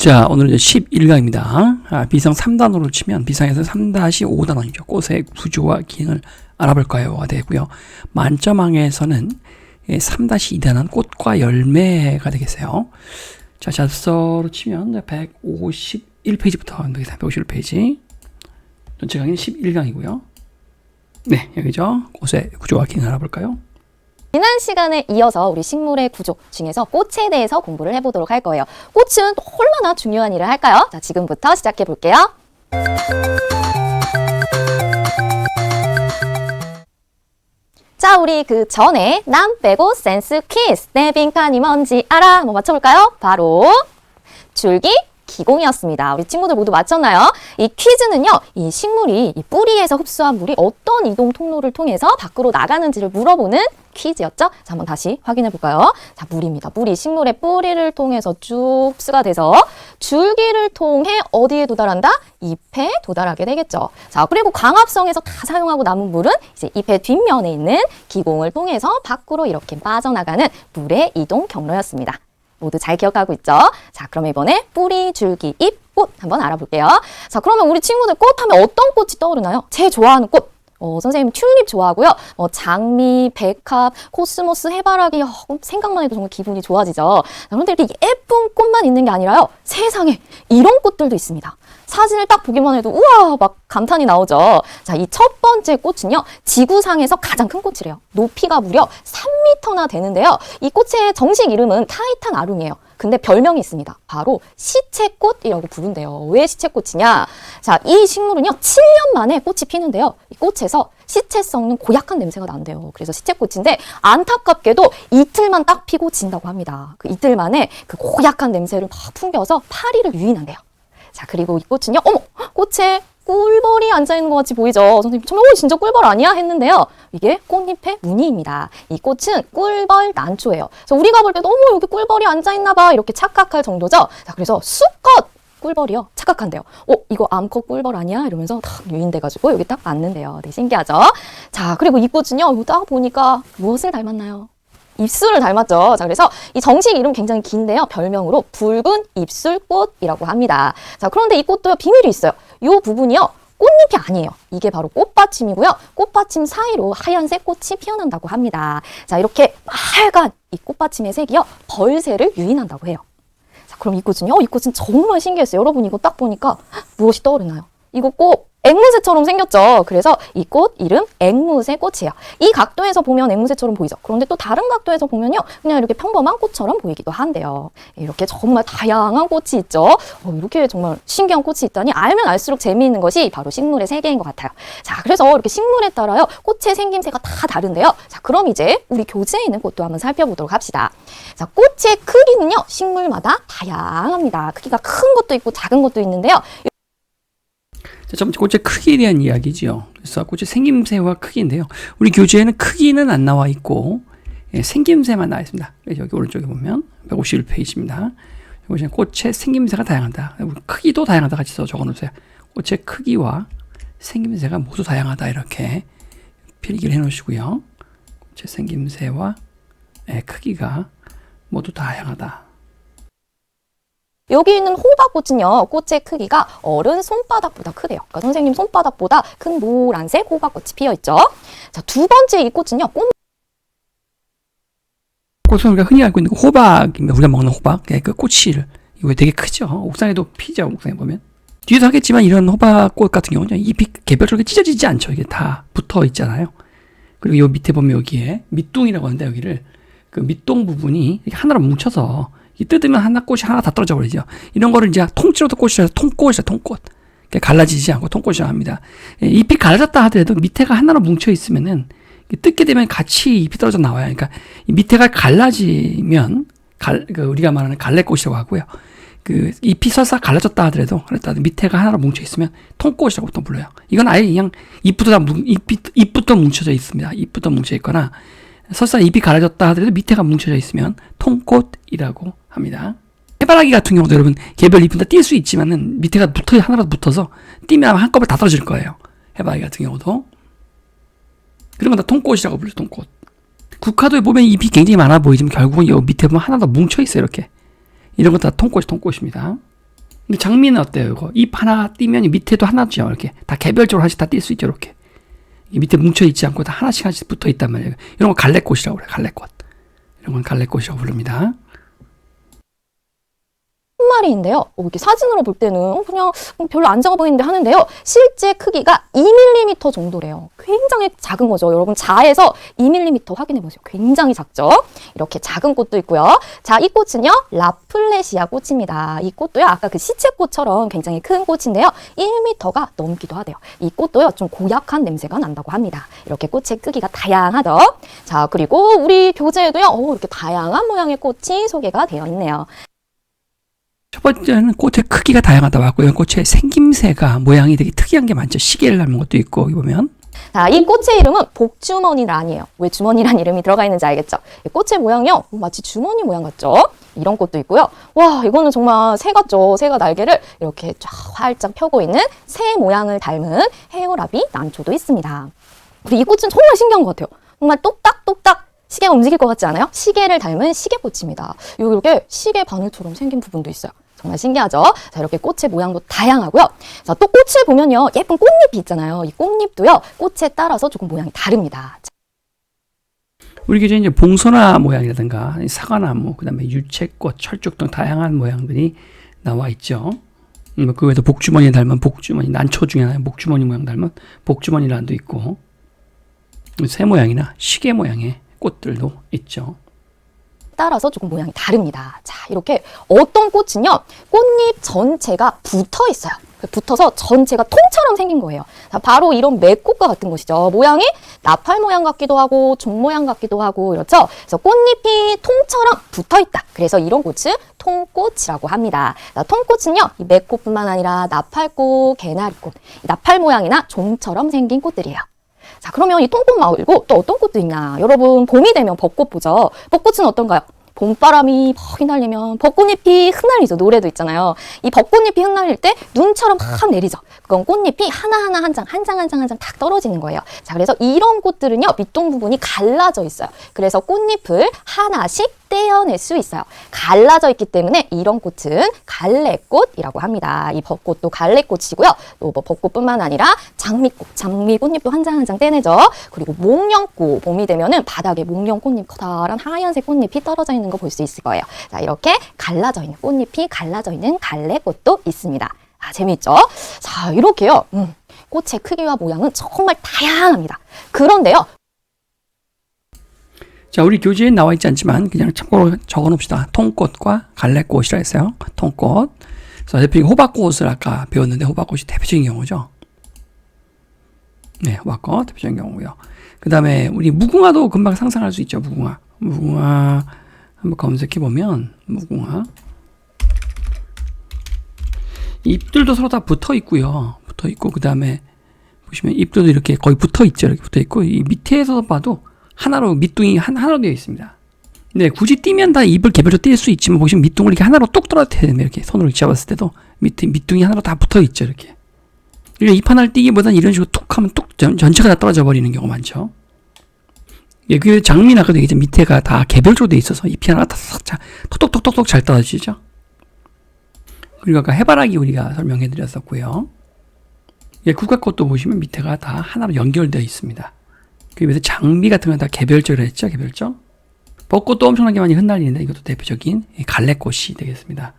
자, 오늘은 11강입니다. 비상 3단원으로 치면 비상에서 3-5단원이죠. 꽃의 구조와 기능을 알아볼 거예요가 되고요. 만점항에서는 3-2단원 꽃과 열매가 되겠어요. 자, 잡서로 치면 151페이지부터 되겠습니다. 151페이지. 전체 강의는 11강이고요. 네, 여기죠. 꽃의 구조와 기능을 알아볼까요? 지난 시간에 이어서 우리 식물의 구조 중에서 꽃에 대해서 공부를 해보도록 할 거예요. 꽃은 또 얼마나 중요한 일을 할까요? 자, 지금부터 시작해 볼게요. 자, 우리 그 전에 남 빼고 센스 퀴즈. 내 빈칸이 뭔지 알아? 한번 맞춰볼까요? 바로 줄기 기공이었습니다. 우리 친구들 모두 맞췄나요? 이 퀴즈는요, 이 식물이 이 뿌리에서 흡수한 물이 어떤 이동 통로를 통해서 밖으로 나가는지를 물어보는 퀴즈였죠? 자, 한번 다시 확인해 볼까요? 자, 물입니다. 물이 식물의 뿌리를 통해서 쭉 흡수가 돼서 줄기를 통해 어디에 도달한다? 잎에 도달하게 되겠죠. 자, 그리고 광합성에서 다 사용하고 남은 물은 이제 잎의 뒷면에 있는 기공을 통해서 밖으로 이렇게 빠져나가는 물의 이동 경로였습니다. 모두 잘 기억하고 있죠? 자, 그럼 이번에 뿌리, 줄기, 잎, 꽃 한번 알아볼게요. 자, 그러면 우리 친구들 꽃 하면 어떤 꽃이 떠오르나요? 제일 좋아하는 꽃. 선생님 튤립 좋아하고요. 장미, 백합, 코스모스, 해바라기 생각만 해도 정말 기분이 좋아지죠. 그런데 이렇게 예쁜 꽃만 있는 게 아니라요. 세상에 이런 꽃들도 있습니다. 사진을 딱 보기만 해도 우와 막 감탄이 나오죠. 자, 이 첫 번째 꽃은요. 지구상에서 가장 큰 꽃이래요. 높이가 무려 3m나 되는데요. 이 꽃의 정식 이름은 타이탄 아룽이에요. 근데 별명이 있습니다. 바로 시체꽃이라고 부른대요. 왜 시체꽃이냐? 자, 이 식물은요. 7년 만에 꽃이 피는데요. 이 꽃에서 시체 썩는 고약한 냄새가 난대요. 그래서 시체꽃인데 안타깝게도 이틀만 딱 피고 진다고 합니다. 그 이틀 만에 그 고약한 냄새를 막 풍겨서 파리를 유인한대요. 자, 그리고 이 꽃은요. 어머! 꽃에 꿀벌이 앉아있는 것 같이 보이죠? 선생님, 진짜 꿀벌 아니야? 했는데요. 이게 꽃잎의 무늬입니다. 이 꽃은 꿀벌 난초예요. 그래서 우리가 볼 때 너무 여기 꿀벌이 앉아있나 봐 이렇게 착각할 정도죠. 자, 그래서 수컷 꿀벌이요. 착각한대요. 이거 암컷 꿀벌 아니야? 이러면서 딱 유인돼가지고 여기 딱 앉는데요. 되게 신기하죠? 자, 그리고 이 꽃은요. 이거 딱 보니까 무엇을 닮았나요? 입술을 닮았죠. 자, 그래서 이 정식 이름 굉장히 긴데요. 별명으로 붉은 입술꽃이라고 합니다. 자, 그런데 이 꽃도요. 비밀이 있어요. 이 부분이요. 꽃잎이 아니에요. 이게 바로 꽃받침이고요. 꽃받침 사이로 하얀색 꽃이 피어난다고 합니다. 자, 이렇게 빨간 이 꽃받침의 색이요. 벌새를 유인한다고 해요. 자, 그럼 이 꽃은요. 이 꽃은 정말 신기했어요. 여러분 이거 딱 보니까 무엇이 떠오르나요? 이거 꼭 앵무새처럼 생겼죠. 그래서 이 꽃 이름 앵무새 꽃이에요. 이 각도에서 보면 앵무새처럼 보이죠. 그런데 또 다른 각도에서 보면요. 그냥 이렇게 평범한 꽃처럼 보이기도 한대요. 이렇게 정말 다양한 꽃이 있죠. 이렇게 정말 신기한 꽃이 있다니 알면 알수록 재미있는 것이 바로 식물의 세계인 것 같아요. 자, 그래서 이렇게 식물에 따라요. 꽃의 생김새가 다 다른데요. 자, 그럼 이제 우리 교재에 있는 꽃도 한번 살펴보도록 합시다. 자, 꽃의 크기는요. 식물마다 다양합니다. 크기가 큰 것도 있고 작은 것도 있는데요. 자, 첫 번째 꽃의 크기에 대한 이야기죠. 그래서 꽃의 생김새와 크기인데요. 우리 교재에는 크기는 안 나와 있고 생김새만 나와 있습니다. 여기 오른쪽에 보면 151페이지입니다. 여기 꽃의 생김새가 다양하다. 크기도 다양하다 같이 적어놓으세요. 꽃의 크기와 생김새가 모두 다양하다 이렇게 필기를 해놓으시고요. 꽃의 생김새와 크기가 모두 다양하다. 여기 있는 호박꽃은요. 꽃의 크기가 어른 손바닥보다 크대요. 그러니까 선생님 손바닥보다 큰 노란색 호박꽃이 피어있죠. 자, 두 번째 이 꽃은요. 꽃은 우리가 흔히 알고 있는 호박입니다. 우리가 먹는 호박. 그 꽃이 이거 되게 크죠. 옥상에도 피죠. 옥상에 보면. 뒤에도 하겠지만 이런 호박꽃 같은 경우는 잎이 개별적으로 찢어지지 않죠. 이게 다 붙어 있잖아요. 그리고 요 밑에 보면 여기에 밑둥이라고 하는데 여기를 그 밑둥 부분이 하나로 뭉쳐서 뜯으면 꽃이 하나 다 떨어져 버리죠. 이런 거를 이제 통째로도 꽃이라서 통꽃이죠, 통꽃. 갈라지지 않고 통꽃이라고 합니다. 잎이 갈라졌다 하더라도 밑에가 하나로 뭉쳐 있으면은 뜯게 되면 같이 잎이 떨어져 나와요. 그러니까 이 밑에가 갈라지면 우리가 말하는 갈래꽃이라고 하고요. 그 잎이 설사 갈라졌다 하더라도 밑에가 하나로 뭉쳐 있으면 통꽃이라고 보통 불러요. 이건 아예 그냥 잎부터 뭉쳐져 있습니다. 잎부터 뭉쳐 있거나 설사 잎이 갈라졌다 하더라도 밑에가 뭉쳐져 있으면 통꽃이라고 합니다. 해바라기 같은 경우도 여러분 개별 잎은 다 뛸 수 있지만은 밑에가 하나라도 붙어서 뛰면 한꺼번에 다 떨어질 거예요. 해바라기 같은 경우도. 그런 건 다 통꽃이라고 불러요. 통꽃. 국화도에 보면 잎이 굉장히 많아 보이지만 결국은 이 밑에 보면 하나 더 뭉쳐 있어요. 이렇게. 이런 것 다 통꽃입니다. 근데 장미는 어때요? 이거 잎 하나 띄면 밑에도 하나죠. 이렇게 다 개별적으로 하나씩 다 띌 수 있죠. 이렇게 밑에 뭉쳐 있지 않고 다 하나씩 하나씩 붙어 있단 말이에요. 이런 거 갈래꽃이라고 그래요. 갈래꽃. 이런 건 갈래꽃이라고 부릅니다. 한 마리인데요. 이렇게 사진으로 볼 때는 그냥 별로 안 작아 보이는데 하는데요. 실제 크기가 2mm 정도래요. 굉장히 작은 거죠. 여러분 자에서 2mm 확인해 보세요. 굉장히 작죠? 이렇게 작은 꽃도 있고요. 자, 이 꽃은요. 라플레시아 꽃입니다. 이 꽃도요. 아까 그 시체꽃처럼 굉장히 큰 꽃인데요. 1m가 넘기도 하대요. 이 꽃도요. 좀 고약한 냄새가 난다고 합니다. 이렇게 꽃의 크기가 다양하죠. 자, 그리고 우리 교재에도요. 이렇게 다양한 모양의 꽃이 소개가 되어 있네요. 첫 번째는 꽃의 크기가 다양하다고 하고요. 꽃의 생김새가 모양이 되게 특이한 게 많죠. 시계를 닮은 것도 있고 여기 보면. 자, 이 꽃의 이름은 복주머니란이에요. 왜 주머니란 이름이 들어가 있는지 알겠죠? 이 꽃의 모양이요. 마치 주머니 모양 같죠? 이런 꽃도 있고요. 와, 이거는 정말 새 같죠? 새가 날개를 이렇게 쫙 활짝 펴고 있는 새 모양을 닮은 헤어라비 난초도 있습니다. 그리고 이 꽃은 정말 신기한 것 같아요. 정말 똑딱똑딱 시계가 움직일 것 같지 않아요? 시계를 닮은 시계꽃입니다. 이렇게 시계 바늘처럼 생긴 부분도 있어요. 정말 신기하죠? 자, 이렇게 꽃의 모양도 다양하고요. 자, 또 꽃을 보면요. 예쁜 꽃잎이 있잖아요. 이 꽃잎도요. 꽃에 따라서 조금 모양이 다릅니다. 우리 교재 이제 봉소나 모양이라든가 사과나무, 그다음에 유채꽃, 철쭉 등 다양한 모양들이 나와 있죠. 그 외에도 복주머니 닮은 복주머니, 난초 중에 하나 복주머니 모양 닮은 복주머니란도 있고 새 모양이나 시계 모양의 꽃들도 있죠. 따라서 조금 모양이 다릅니다. 자, 이렇게 어떤 꽃은요. 꽃잎 전체가 붙어 있어요. 붙어서 전체가 통처럼 생긴 거예요. 자, 바로 이런 매꽃과 같은 것이죠. 모양이 나팔 모양 같기도 하고 종 모양 같기도 하고 이렇죠. 그래서 꽃잎이 통처럼 붙어 있다. 그래서 이런 꽃은 통꽃이라고 합니다. 자, 통꽃은요. 이 매꽃뿐만 아니라 나팔꽃, 개나리꽃, 나팔 모양이나 종처럼 생긴 꽃들이에요. 자, 그러면 이 통꽃 말고 또 어떤 꽃도 있나? 여러분, 봄이 되면 벚꽃 보죠. 벚꽃은 어떤가요? 봄바람이 퍽 휘날리면 벚꽃잎이 흩날리죠. 노래도 있잖아요. 이 벚꽃잎이 흩날릴 때 눈처럼 막 내리죠. 그건 꽃잎이 하나하나 한 장 탁 떨어지는 거예요. 자, 그래서 이런 꽃들은요. 밑동 부분이 갈라져 있어요. 그래서 꽃잎을 하나씩 떼어낼 수 있어요. 갈라져 있기 때문에 이런 꽃은 갈래꽃이라고 합니다. 이 벚꽃도 갈래꽃이고요. 또 뭐 벚꽃뿐만 아니라 장미꽃, 장미 꽃잎도 한 장 한 장 떼내죠. 그리고 목련꽃, 봄이 되면은 바닥에 목련꽃잎 커다란 하얀색 꽃잎이 떨어져 있는 거 볼 수 있을 거예요. 자, 이렇게 갈라져 있는 꽃잎이 갈라져 있는 갈래꽃도 있습니다. 아, 재미있죠? 자, 이렇게요. 꽃의 크기와 모양은 정말 다양합니다. 그런데요. 자, 우리 교재에 나와 있지 않지만 그냥 참고로 적어놓읍시다. 통꽃과 갈래꽃이라 했어요. 통꽃. 그래서 대표적인 호박꽃을 아까 배웠는데 호박꽃이 대표적인 경우죠. 네, 호박꽃 대표적인 경우고요. 그 다음에 우리 무궁화도 금방 상상할 수 있죠. 무궁화 한번 검색해보면 무궁화 잎들도 서로 다 붙어 있고요. 붙어 있고 그 다음에 보시면 잎들도 이렇게 거의 붙어 있죠. 이렇게 붙어 있고 이 밑에서 봐도 하나로 밑둥이 하나로 되어 있습니다. 네, 굳이 띄면 다 잎을 개별적으로 뗄 수 있지만 보시면 밑둥을 이렇게 하나로 뚝 떨어뜨려야 됩니다. 이렇게 손으로 잡았을 때도 밑둥이 하나로 다 붙어 있죠. 이렇게. 잎 하나를 띄기보다는 이런 식으로 툭 하면 뚝 전체가 다 떨어져 버리는 경우가 많죠. 예, 그 장미나 아까도 얘기했지만 밑에가 다 개별적으로 되어 있어서 잎이 하나 톡톡톡톡톡 잘 떨어지죠. 그리고 아까 해바라기 우리가 설명해 드렸었고요. 예, 국화꽃도 보시면 밑에가 다 하나로 연결되어 있습니다. 그래서 장미 같은 건 다 개별적으로 했죠. 개별적. 벚꽃도 엄청나게 많이 흩날리는데 이것도 대표적인 갈래꽃이 되겠습니다.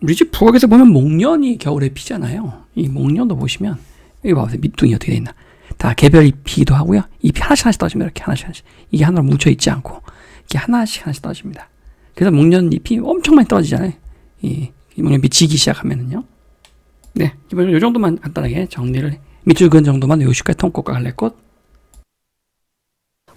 우리 집 부엌에서 보면 목련이 겨울에 피잖아요. 이 목련도 보시면 여기 봐보세요. 밑둥이 어떻게 돼 있나. 다 개별 잎이기도 하고요. 잎이 하나씩 떨어집니다. 이렇게 하나씩. 이게 하나로 뭉쳐 있지 않고 이게 하나씩 떨어집니다. 그래서 목련 잎이 엄청 많이 떨어지잖아요. 이 목련잎이 지기 시작하면은요. 네, 기본적으로 이 정도만 간단하게 정리를 밑줄 그은 정도만 요시카의 통꽃과 갈래꽃.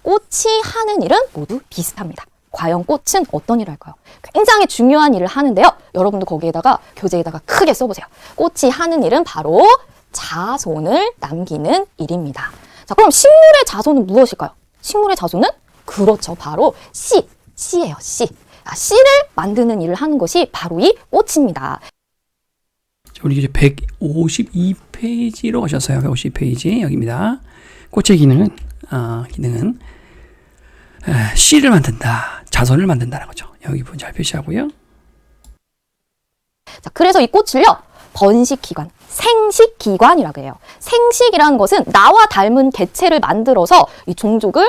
꽃이 하는 일은 모두 비슷합니다. 과연 꽃은 어떤 일을 할까요? 굉장히 중요한 일을 하는데요. 여러분도 거기에다가 교재에다가 크게 써보세요. 꽃이 하는 일은 바로 자손을 남기는 일입니다. 자, 그럼 식물의 자손은 무엇일까요? 식물의 자손은? 그렇죠. 바로 씨예요. 씨. 씨를 만드는 일을 하는 것이 바로 이 꽃입니다. 우리 이제 152페이지로 가셨어요. 152페이지 여기입니다. 꽃의 기능은 씨를 만든다, 자손을 만든다는 거죠. 여기 부분 잘 표시하고요. 자, 그래서 이 꽃을요, 번식기관, 생식기관이라고 해요. 생식이라는 것은 나와 닮은 개체를 만들어서 이 종족을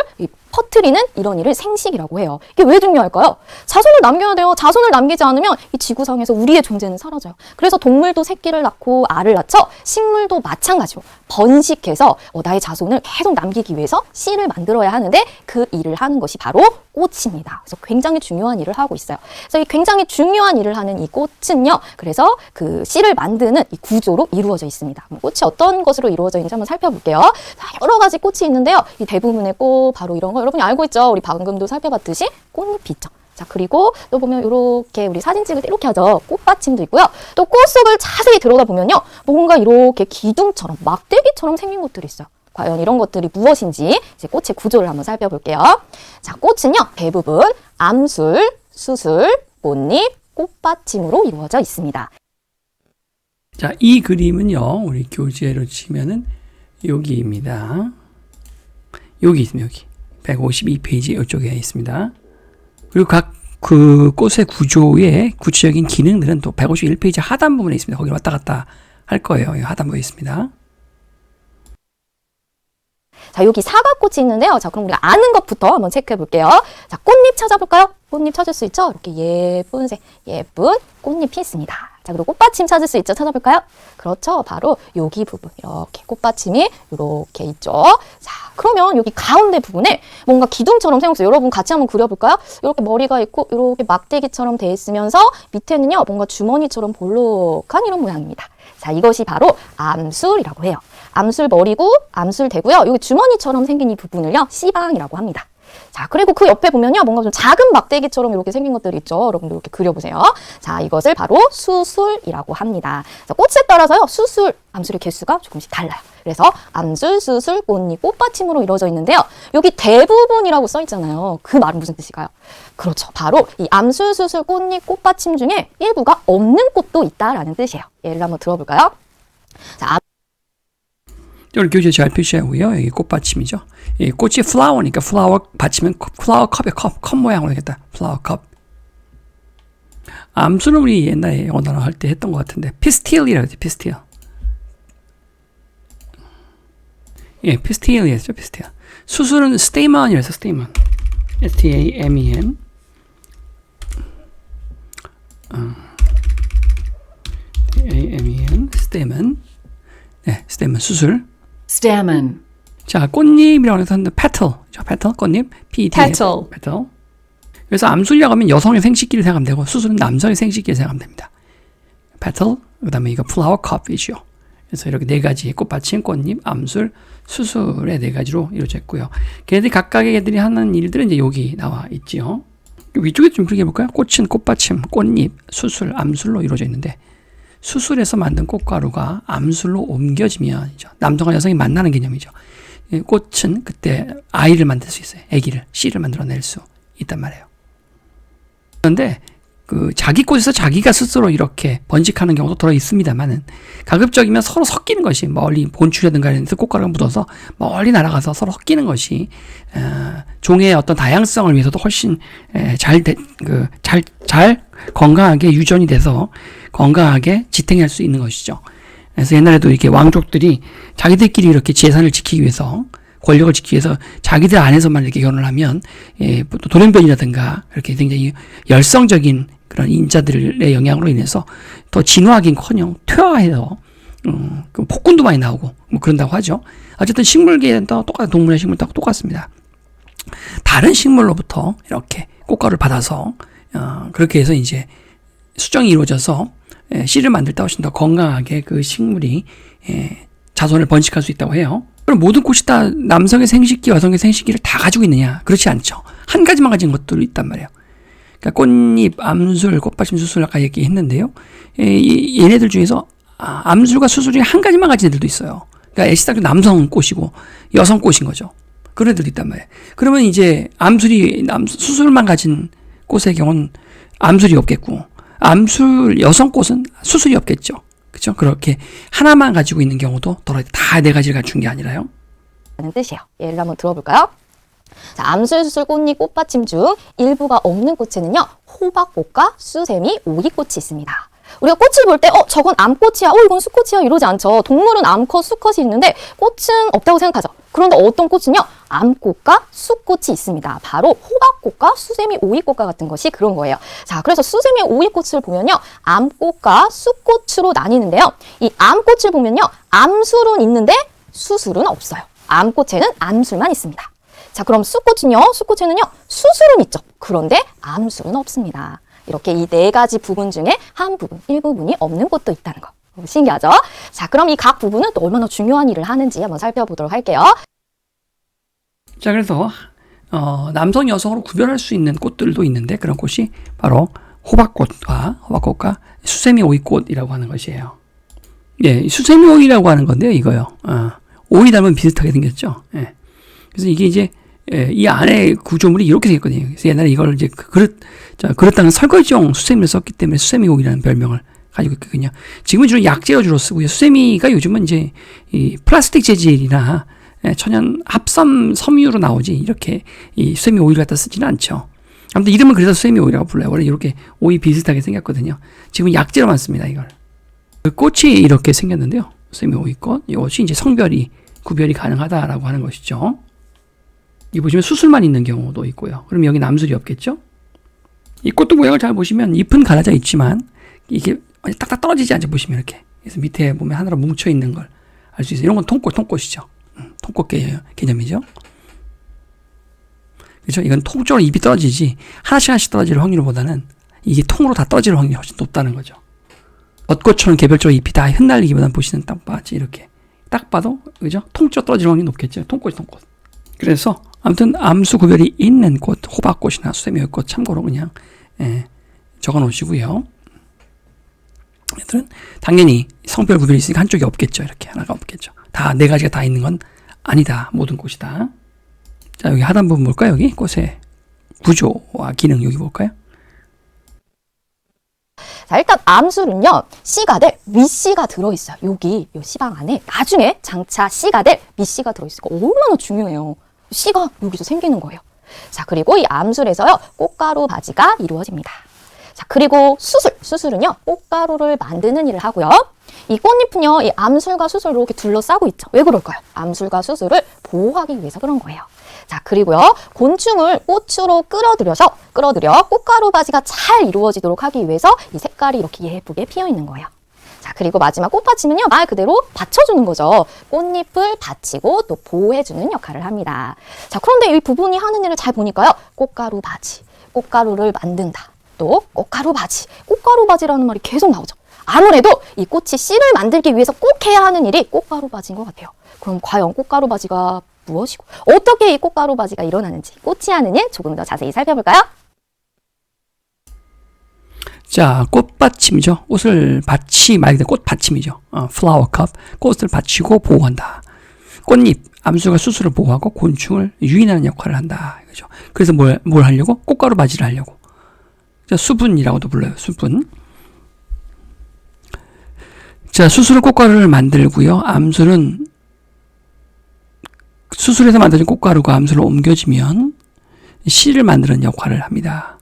퍼뜨리는 이런 일을 생식이라고 해요. 이게 왜 중요할까요? 자손을 남겨야 돼요. 자손을 남기지 않으면 이 지구상에서 우리의 존재는 사라져요. 그래서 동물도 새끼를 낳고 알을 낳죠. 식물도 마찬가지로 번식해서 나의 자손을 계속 남기기 위해서 씨를 만들어야 하는데 그 일을 하는 것이 바로 꽃입니다. 그래서 굉장히 중요한 일을 하고 있어요. 그래서 이 굉장히 중요한 일을 하는 이 꽃은요. 그래서 그 씨를 만드는 이 구조로 이루어져 있습니다. 꽃이 어떤 것으로 이루어져 있는지 한번 살펴볼게요. 자, 여러 가지 꽃이 있는데요. 이 대부분의 꽃 바로 이런 거 여러분이 알고 있죠? 우리 방금도 살펴봤듯이 꽃잎이 있죠. 자, 그리고 또 보면 이렇게 우리 사진 찍을 때 이렇게 하죠. 꽃받침도 있고요. 또 꽃 속을 자세히 들여다보면요. 뭔가 이렇게 기둥처럼 막대기처럼 생긴 것들이 있어요. 과연 이런 것들이 무엇인지 이제 꽃의 구조를 한번 살펴볼게요. 자, 꽃은요. 대부분 암술, 수술, 꽃잎, 꽃받침으로 이루어져 있습니다. 자, 이 그림은요. 우리 교재로 치면은 여기입니다. 여기 있습니다. 여기. 152페이지 이쪽에 있습니다. 그리고 각 그 꽃의 구조의 구체적인 기능들은 또 151페이지 하단 부분에 있습니다. 거기 왔다 갔다 할 거예요. 하단부에 있습니다. 자, 여기 사과꽃이 있는데요. 자, 그럼 우리가 아는 것부터 한번 체크해 볼게요. 자, 꽃잎 찾아볼까요? 꽃잎 찾을 수 있죠? 이렇게 예쁜 색, 예쁜 꽃잎이 있습니다. 자, 그리고 꽃받침 찾을 수 있죠? 찾아볼까요? 그렇죠. 바로 여기 부분. 이렇게 꽃받침이 이렇게 있죠. 자, 그러면 여기 가운데 부분에 뭔가 기둥처럼 생겼어요. 여러분 같이 한번 그려볼까요? 이렇게 머리가 있고 이렇게 막대기처럼 돼 있으면서 밑에는요. 뭔가 주머니처럼 볼록한 이런 모양입니다. 자, 이것이 바로 암술이라고 해요. 암술 머리고 암술 대고요. 여기 주머니처럼 생긴 이 부분을요. 씨방이라고 합니다. 자, 그리고 그 옆에 보면요. 뭔가 좀 작은 막대기처럼 이렇게 생긴 것들이 있죠. 여러분들 이렇게 그려보세요. 자, 이것을 바로 수술이라고 합니다. 자, 꽃에 따라서요. 수술, 암술의 개수가 조금씩 달라요. 그래서 암술, 수술, 꽃잎, 꽃받침으로 이루어져 있는데요. 여기 대부분이라고 써 있잖아요. 그 말은 무슨 뜻일까요? 그렇죠. 바로 이 암술, 수술, 꽃잎, 꽃받침 중에 일부가 없는 꽃도 있다라는 뜻이에요. 예를 한번 들어볼까요? 자, 오늘 교재 잘 표시하고요. 여기 꽃받침이죠. 이 꽃이 플라워니까 플라워 받치면 플라워 컵의 컵 모양으로 되겠다. 플라워 컵. 암술은 우리 옛날에 언어로 할 때 했던 것 같은데 피스틸이라고 하죠. 피스틸. 예, 피스틸이었죠. 피스틸. 수술은 스테이먼이라서 스테이먼. S-T-A-M-E-N. A-M-E-N. 스테이먼. 네, 스테이먼 수술. Stamen. 자, 꽃잎이라고 해서 하는데 petal, petal, 꽃잎, Petal. petal. 그래서 암술이라고 하면 여성의 생식기를 생각하면 되고 수술은 남성의 생식기를 생각하면 됩니다. petal, 그다음에 이거 flower cup이죠. 그래서 이렇게 네 가지 꽃받침, 꽃잎, 암술, 수술의 네 가지로 이루어져 있고요. 걔네들이 각각의 애들이 하는 일들은 이제 여기 나와 있지요. 위쪽에 좀 그렇게 해볼까요? 꽃은 꽃받침, 꽃잎, 수술, 암술로 이루어져 있는데 수술에서 만든 꽃가루가 암술로 옮겨지면 남성과 여성이 만나는 개념이죠. 꽃은 그때 아이를 만들 수 있어요. 아기를, 씨를 만들어낼 수 있단 말이에요. 그런데 그 자기 꽃에서 자기가 스스로 이렇게 번식하는 경우도 들어 있습니다만은 가급적이면 서로 섞이는 것이 멀리 본출이라든가 이런 데서 꽃가루가 묻어서 멀리 날아가서 서로 섞이는 것이 종의 어떤 다양성을 위해서도 훨씬 잘 건강하게 유전이 돼서 건강하게 지탱할 수 있는 것이죠. 그래서 옛날에도 이렇게 왕족들이 자기들끼리 이렇게 재산을 지키기 위해서 권력을 지키기 위해서 자기들 안에서만 이렇게 결혼을 하면 또 돌연변이라든가 이렇게 굉장히 열성적인 그런 인자들의 영향으로 인해서 더 진화하긴커녕 퇴화해서 그 폭군도 많이 나오고 뭐 그런다고 하죠. 어쨌든 식물계는 또 똑같은 동물의 식물도 똑같습니다. 다른 식물로부터 이렇게 꽃가루를 받아서 그렇게 해서 이제 수정이 이루어져서 씨를 만들 때 훨씬 더 건강하게 그 식물이 자손을 번식할 수 있다고 해요. 그럼 모든 꽃이 다 남성의 생식기, 여성의 생식기를 다 가지고 있느냐? 그렇지 않죠. 한 가지만 가진 것들이 있단 말이에요. 그러니까 꽃잎, 암술, 꽃받침, 수술 아까 얘기했는데요. 얘네들 중에서 암술과 수술이 한 가지만 가진 애들도 있어요. 그러니까 애시당초 남성 꽃이고 여성 꽃인 거죠. 그런 애들도 있단 말이에요. 그러면 이제 수술만 가진 꽃의 경우는 암술이 없겠고, 암술 여성 꽃은 수술이 없겠죠. 그렇죠? 그렇게 하나만 가지고 있는 경우도 다 네 가지를 갖춘 게 아니라요. 라는 뜻이에요. 예를 한번 들어볼까요? 자, 암술, 수술, 꽃잎, 꽃받침 중 일부가 없는 꽃에는요, 호박꽃과 수세미, 오기꽃이 있습니다. 우리가 꽃을 볼 때 저건 암꽃이야, 이건 수꽃이야 이러지 않죠. 동물은 암컷, 수컷이 있는데 꽃은 없다고 생각하죠. 그런데 어떤 꽃은요, 암꽃과 수꽃이 있습니다. 바로 호박꽃과 수세미 오이꽃과 같은 것이 그런 거예요. 자, 그래서 수세미 오이꽃을 보면요, 암꽃과 수꽃으로 나뉘는데요. 이 암꽃을 보면요, 암술은 있는데 수술은 없어요. 암꽃에는 암술만 있습니다. 자, 그럼 수꽃은요, 수꽃에는요, 수술은 있죠. 그런데 암술은 없습니다. 이렇게 이 네 가지 부분 중에 한 부분, 일부분이 없는 꽃도 있다는 거. 신기하죠? 자, 그럼 이 각 부분은 또 얼마나 중요한 일을 하는지 한번 살펴보도록 할게요. 자, 그래서 남성, 여성으로 구별할 수 있는 꽃들도 있는데 그런 꽃이 바로 호박꽃과 수세미 오이꽃이라고 하는 것이에요. 예, 수세미 오이라고 하는 건데요, 이거요. 오이 닮은 비슷하게 생겼죠. 예. 그래서 이게 이제 이 안에 구조물이 이렇게 생겼거든요. 그래서 옛날에 이걸 이제 그릇 설거지용 수세미를 썼기 때문에 수세미 오이라는 별명을 가지고 있거든요. 지금은 주로 약재로 주로 쓰고요. 수세미가 요즘은 이제 이 플라스틱 재질이나 천연 합성 섬유로 나오지 이렇게 이 수세미 오이를 갖다 쓰지는 않죠. 아무튼 이름은 그래서 수세미 오이라고 불러요. 원래 이렇게 오이 비슷하게 생겼거든요. 지금 약재로만 씁니다, 이걸. 그 꽃이 이렇게 생겼는데요. 수세미 오이꽃. 이것이 이제 성별이 구별이 가능하다라고 하는 것이죠. 이 보시면 수술만 있는 경우도 있고요. 그럼 여기 남술이 없겠죠? 이 꽃도 모양을 잘 보시면 잎은 갈라져 있지만 이게 딱딱 떨어지지 않죠, 보시면 이렇게. 그래서 밑에 보면 하나로 뭉쳐 있는 걸 알 수 있어요. 이런 건 통꽃이죠. 통꽃 개념이죠. 그렇죠? 이건 통적으로 잎이 떨어지지 하나씩 떨어질 확률보다는 이게 통으로 다 떨어질 확률이 훨씬 높다는 거죠. 벚꽃처럼 개별적으로 잎이 다 흩날리기보다는 보시는 땅바지 이렇게 딱 봐도 그죠? 통적으로 떨어질 확률이 높겠죠. 통꽃. 그래서 아무튼 암수 구별이 있는 꽃, 호박꽃이나 수세미꽃 참고로 그냥 적어 놓으시고요. 얘들은 당연히 성별 구별이 있으니까 한쪽이 없겠죠. 이렇게 하나가 없겠죠. 다 네 가지가 다 있는 건 아니다. 모든 꽃이다. 자, 여기 하단 부분 볼까요? 여기 꽃의 구조와 기능 여기 볼까요? 자, 일단 암술은요, 씨가 될 밑씨가 들어있어요. 여기 요 씨방 안에 나중에 장차 씨가 될 밑씨가 들어있으니까 얼마나 중요해요. 씨가 여기서 생기는 거예요. 자, 그리고 이 암술에서요, 꽃가루 바지가 이루어집니다. 자, 그리고 수술은요, 꽃가루를 만드는 일을 하고요. 이 꽃잎은요, 이 암술과 수술을 이렇게 둘러싸고 있죠. 왜 그럴까요? 암술과 수술을 보호하기 위해서 그런 거예요. 자, 그리고요, 곤충을 꽃으로 끌어들여 꽃가루 바지가 잘 이루어지도록 하기 위해서 이 색깔이 이렇게 예쁘게 피어 있는 거예요. 자, 그리고 마지막 꽃받침은요, 말 그대로 받쳐주는 거죠. 꽃잎을 받치고 또 보호해주는 역할을 합니다. 자, 그런데 이 부분이 하는 일을 잘 보니까요, 꽃가루 바지, 꽃가루를 만든다. 또 꽃가루 바지라는 말이 계속 나오죠. 아무래도 이 꽃이 씨를 만들기 위해서 꼭 해야 하는 일이 꽃가루 바지인 것 같아요. 그럼 과연 꽃가루 바지가 무엇이고 어떻게 이 꽃가루 바지가 일어나는지 꽃이 하는 일 조금 더 자세히 살펴볼까요? 자, 꽃받침이죠. 꽃을 말 그대로 꽃받침이죠. flower cup. 꽃을 받치고 보호한다. 꽃잎, 암수가 수술을 보호하고 곤충을 유인하는 역할을 한다. 이거죠. 그래서 뭘 하려고? 꽃가루 바지를 하려고. 자, 수분이라고도 불러요. 수분. 자, 수술은 꽃가루를 만들고요. 암술은 수술에서 만들어진 꽃가루가 암술로 옮겨지면 씨를 만드는 역할을 합니다.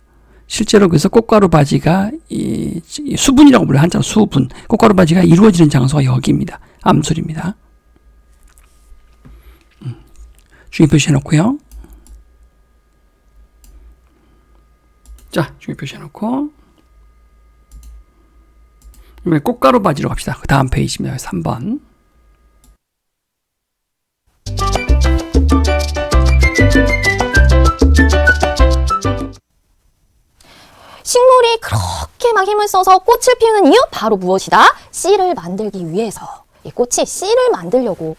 실제로 그래서 꽃가루 바지가 이 수분이라고 불러요. 한자로 수분. 꽃가루 바지가 이루어지는 장소가 여기입니다. 암술입니다. 중요 표시해 놓고요. 자, 중요 표시해 놓고 꽃가루 바지로 갑시다. 그 다음 페이지입니다. 3번. 식물이 그렇게 막 힘을 써서 꽃을 피우는 이유? 바로 무엇이다? 씨를 만들기 위해서. 이 꽃이 씨를 만들려고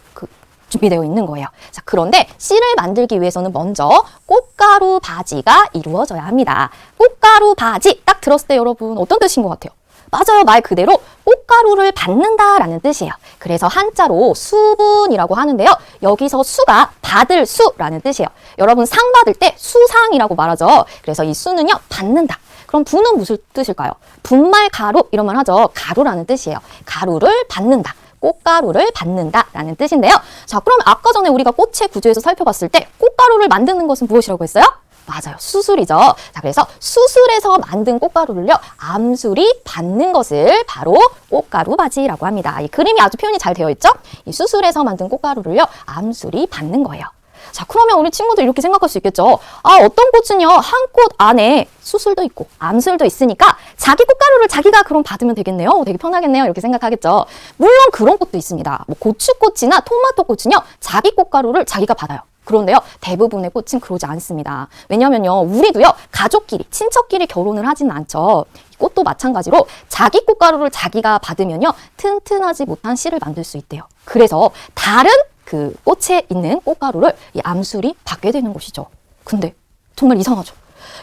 준비되어 있는 거예요. 자, 그런데 씨를 만들기 위해서는 먼저 꽃가루 바지가 이루어져야 합니다. 꽃가루 바지 딱 들었을 때 여러분 어떤 뜻인 것 같아요? 맞아요. 말 그대로 꽃가루를 받는다라는 뜻이에요. 그래서 한자로 수분이라고 하는데요. 여기서 수가 받을 수라는 뜻이에요. 여러분 상 받을 때 수상이라고 말하죠. 그래서 이 수는요, 받는다. 그럼 부는 무슨 뜻일까요? 분말 가루 이런 말 하죠. 가루라는 뜻이에요. 가루를 받는다. 꽃가루를 받는다라는 뜻인데요. 자, 그럼 아까 전에 우리가 꽃의 구조에서 살펴봤을 때 꽃가루를 만드는 것은 무엇이라고 했어요? 맞아요. 수술이죠. 자, 그래서 수술에서 만든 꽃가루를요, 암술이 받는 것을 바로 꽃가루 바지라고 합니다. 이 그림이 아주 표현이 잘 되어 있죠? 이 수술에서 만든 꽃가루를요, 암술이 받는 거예요. 자, 그러면 우리 친구들 이렇게 생각할 수 있겠죠. 아, 어떤 꽃은요, 한 꽃 안에 수술도 있고 암술도 있으니까 자기 꽃가루를 자기가 그럼 받으면 되겠네요. 되게 편하겠네요. 이렇게 생각하겠죠. 물론 그런 꽃도 있습니다. 뭐 고추꽃이나 토마토 꽃은요, 자기 꽃가루를 자기가 받아요. 그런데요, 대부분의 꽃은 그러지 않습니다. 왜냐면요, 우리도요, 가족끼리, 친척끼리 결혼을 하지는 않죠. 꽃도 마찬가지로 자기 꽃가루를 자기가 받으면요, 튼튼하지 못한 씨를 만들 수 있대요. 그래서 다른 그 꽃에 있는 꽃가루를 이 암술이 받게 되는 것이죠. 근데 정말 이상하죠.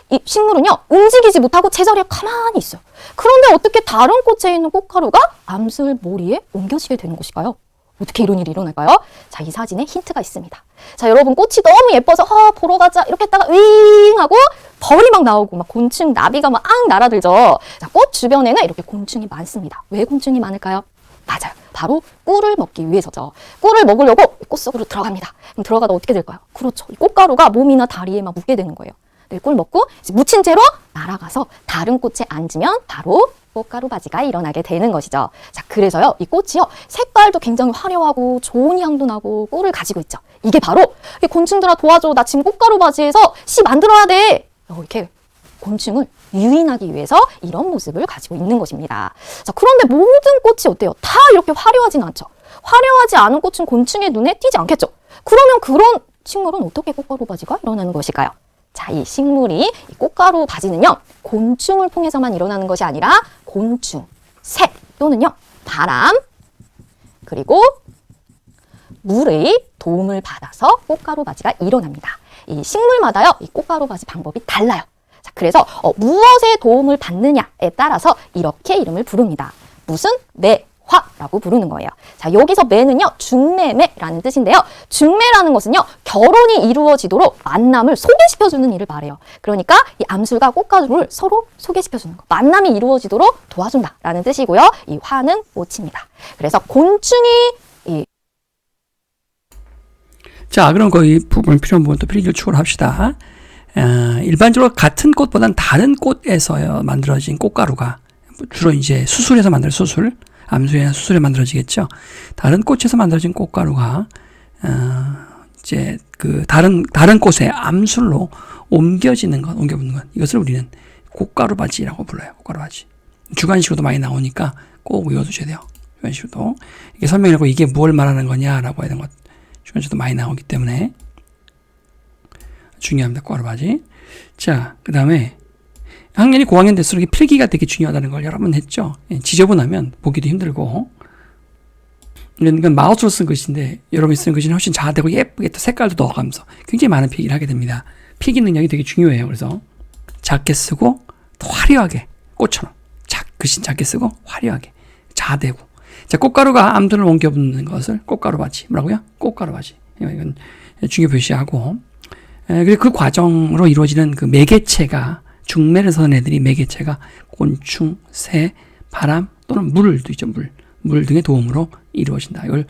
이 식물은요, 움직이지 못하고 제자리에 가만히 있어요. 그런데 어떻게 다른 꽃에 있는 꽃가루가 암술 모리에 옮겨지게 되는 것일까요? 어떻게 이런 일이 일어날까요? 자, 이 사진에 힌트가 있습니다. 자, 여러분 꽃이 너무 예뻐서 보러 가자 이렇게 했다가 윙 하고 벌이 막 나오고 막 곤충, 나비가 막 날아들죠. 자, 꽃 주변에는 이렇게 곤충이 많습니다. 왜 곤충이 많을까요? 맞아요. 바로 꿀을 먹기 위해서죠. 꿀을 먹으려고 꽃 속으로 들어갑니다. 그럼 들어가다 어떻게 될까요? 그렇죠. 이 꽃가루가 몸이나 다리에 막 묻게 되는 거예요. 네, 꿀 먹고 이제 묻힌 채로 날아가서 다른 꽃에 앉으면 바로 꽃가루 바지가 일어나게 되는 것이죠. 자, 그래서요, 이 꽃이요, 색깔도 굉장히 화려하고 좋은 향도 나고 꿀을 가지고 있죠. 이게 바로 이 곤충들아 도와줘. 나 지금 꽃가루 바지에서 씨 만들어야 돼. 이렇게 곤충을 유인하기 위해서 이런 모습을 가지고 있는 것입니다. 자, 그런데 모든 꽃이 어때요? 다 이렇게 화려하진 않죠. 화려하지 않은 꽃은 곤충의 눈에 띄지 않겠죠. 그러면 그런 식물은 어떻게 꽃가루 바지가 일어나는 것일까요? 자, 이 식물이 이 꽃가루 바지는요, 곤충을 통해서만 일어나는 것이 아니라 곤충, 새 또는요, 바람, 그리고 물의 도움을 받아서 꽃가루 바지가 일어납니다. 이 식물마다요, 이 꽃가루 바지 방법이 달라요. 자, 그래서 무엇의 도움을 받느냐에 따라서 이렇게 이름을 부릅니다. 무슨? 매화라고 부르는 거예요. 자, 여기서 매는요, 중매매라는 뜻인데요. 중매라는 것은요, 결혼이 이루어지도록 만남을 소개시켜주는 일을 말해요. 그러니까 이 암술과 꽃가루를 서로 소개시켜주는 거. 만남이 이루어지도록 도와준다라는 뜻이고요. 이 화는 꽃입니다. 그래서 곤충이 자, 그럼 거기 부분 필요한 부분 또 필기를 추가를 합시다. 일반적으로 같은 꽃보다는 다른 꽃에서 만들어진 꽃가루가 주로 이제 수술에서 만들 수술, 암술이나 수술에 만들어지겠죠. 다른 꽃에서 만들어진 꽃가루가 이제 그 다른 꽃의 암술로 옮겨지는 것, 옮겨붙는 것, 이것을 우리는 꽃가루 바지라고 불러요. 꽃가루 바지. 주관식으로도 많이 나오니까 꼭 외워두셔야 돼요. 주관식으로도 이게 설명하고 이게 뭘 말하는 거냐라고 하는 것, 주관식으로도 많이 나오기 때문에 중요합니다. 꽃가루 바지. 자, 그 다음에 학년이 고학년 될수록 필기가 되게 중요하다는 걸 여러 번 했죠. 지저분하면 보기도 힘들고. 이건 마우스로 쓴 글씨인데 여러분이 쓰는 글씨는 훨씬 자아되고 예쁘게 또 색깔도 넣어가면서 굉장히 많은 필기를 하게 됩니다. 필기 능력이 되게 중요해요. 그래서 작게 쓰고 또 화려하게 꽃처럼 글씨 작게 쓰고 화려하게 자아되고. 자, 꽃가루가 암들을 옮겨붙는 것을 꽃가루 바지. 뭐라고요? 꽃가루 바지. 이건 중요 표시하고. 그리고 그 과정으로 이루어지는 그 매개체가 중매를 서는 애들이 매개체가 곤충, 새, 바람 또는 물도 있죠. 물 등의 도움으로 이루어진다. 이걸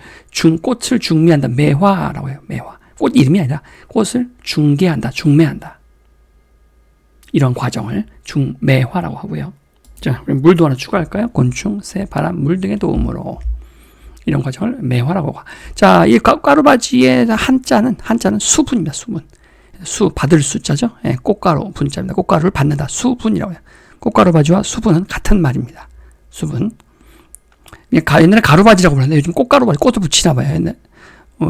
꽃을 중매한다. 매화라고 해요. 매화. 꽃 이름이 아니라 꽃을 중개한다. 중매한다. 이런 과정을 중매화라고 하고요. 자, 그럼 물도 하나 추가할까요? 곤충, 새, 바람, 물 등의 도움으로 이런 과정을 매화라고 하고. 자, 이 가루바지의 한자는 수분입니다. 수분. 받을 수자죠. 예, 꽃가루 분자입니다. 꽃가루를 받는다. 수분이라고 해요. 꽃가루 바지와 수분은 같은 말입니다. 수분. 옛날에 가루바지라고 불렀는데 요즘 꽃가루 바지, 꽃도 붙이나 봐요.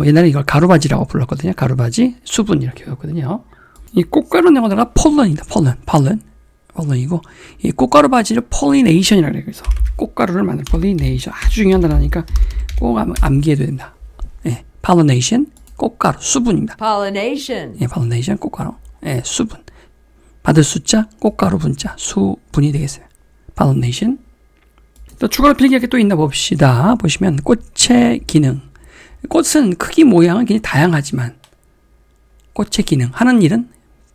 옛날에 이걸 가루바지라고 불렀거든요. 가루바지, 수분 이렇게 외웠거든요. 이 꽃가루 영어가 폴런입니다. 폴런이고 이 꽃가루 바지를 폴리네이션이라고 해요. 그래서 꽃가루를 만드는 폴리네이션 아주 중요한 단어니까 꼭 암기해둬야 됩니다. 예, 폴리네이션. 꽃가루, 수분입니다. Pollination. 예, pollination, 꽃가루. 예, 수분. 받을 숫자, 꽃가루 분자, 수분이 되겠어요. pollination. 또 추가로 필기할 게 또 있나 봅시다. 보시면 꽃의 기능. 꽃은 크기 모양은 굉장히 다양하지만 꽃의 기능, 하는 일은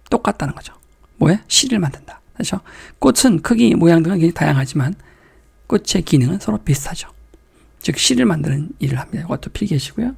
똑같다는 거죠. 뭐야? 씨를 만든다. 그렇죠? 꽃은 크기, 모양 등은 굉장히 다양하지만 꽃의 기능은 서로 비슷하죠. 즉 씨를 만드는 일을 합니다. 이것도 필기하시고요.